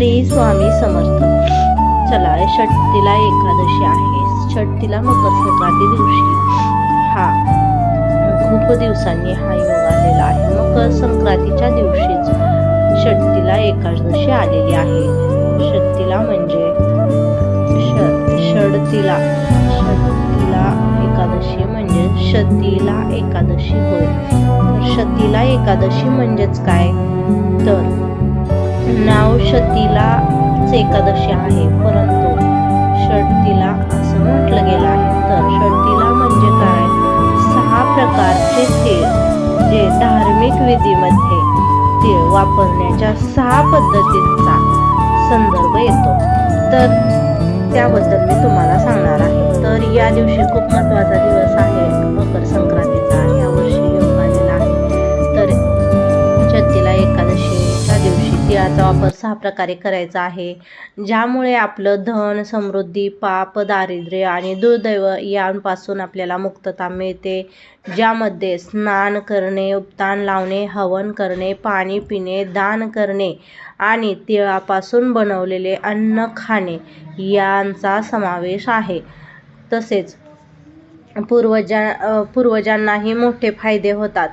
श्री स्वामी समर्थ. चला, षष्टीला एकादशी आहे. षष्टीला मकर संक्रांती दिवशी हा खूप दिवसांनी हा योग आलेला आहे. मकर संक्रांतीच्या दिवशीच षष्टीला एकादशी आलेली आहे. षष्टीला म्हणजे षष्टीला एकादशी म्हणजे शतीला एकादशी होय. तर शतीला एकादशी म्हणजेच काय, तर नाव शतीलाच एकादशी आहे, परंतु षष्टीला असं म्हटलं गेलं आहे. तर षष्टीला म्हणजे काय, 6 प्रकारचे तीळ जे धार्मिक विधीमध्ये तीळ वापरण्याच्या 6 पद्धतींचा संदर्भ येतो. तर त्याबद्दल मी तुम्हाला सांगणार आहे. तर या दिवशी खूप महत्त्वाचा दिवस आहे मकर संक्रांतीचा. ह्या वर्षी योग आलेला आहे. तर षष्टीला एकादशीच्या दिवशी तिळाचा वापर 6 प्रकारे करायचा आहे, ज्यामुळे आपलं धन, समृद्धी, पाप, दारिद्र्य आणि दुर्दैव यांपासून आपल्याला मुक्तता मिळते. ज्यामध्ये स्नान करणे, उपदान लावणे, हवन करणे, पाणी पिणे, दान करणे आणि तिळापासून बनवलेले अन्न खाणे यांचा समावेश आहे. तसेच पूर्वजांनाही मोठे फायदे होतात.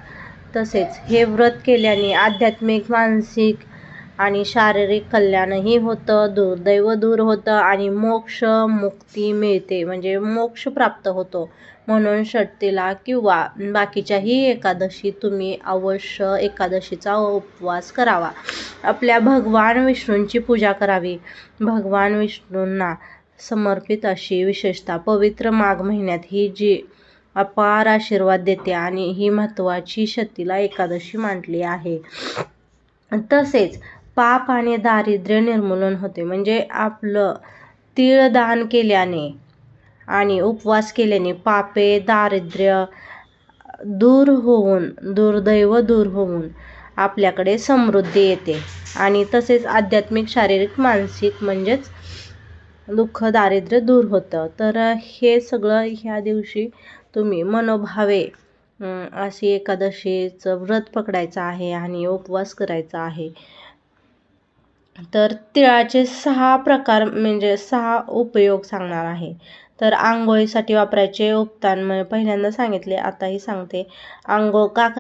तसेच हे व्रत केल्याने आध्यात्मिक, मानसिक आणि शारीरिक कल्याणही होतं, दुर्दैव दूर होतं आणि मोक्ष मुक्ती मिळते, म्हणजे मोक्ष प्राप्त होतो. म्हणून षष्टीला किंवा बाकीच्याही एकादशी तुम्ही अवश्य एकादशीचा उपवास करावा. आपल्या भगवान विष्णूंची पूजा करावी. भगवान विष्णूंना समर्पित अशी विशेषतः पवित्र माघ महिन्यात ही जी अपार आशीर्वाद देते आणि ही महत्त्वाची षष्टीला एकादशी मानली आहे. तसेच पाप आणि दारिद्र्य निर्मूलन होते. म्हणजे आपलं तीळ दान केल्याने आणि उपवास केल्याने पापे, दारिद्र्य दूर होऊन, दुर्दैव दूर होऊन आपल्याकडे समृद्धी येते. आणि तसेच आध्यात्मिक, शारीरिक, मानसिक म्हणजेच दुःख, दारिद्र्य दूर होतं. तर हे सगळं ह्या दिवशी तुम्ही मनोभावे अशी एकादशीचं व्रत पकडायचं आहे आणि उपवास करायचा आहे. तर तिळाचे 6 प्रकार म्हणजे 6 उपयोग सांगणार आहे. तर आंघोळीसाठी वापरायचे उपदान पहिल्यांदा सांगितले, आताही सांगते. आंघोळ का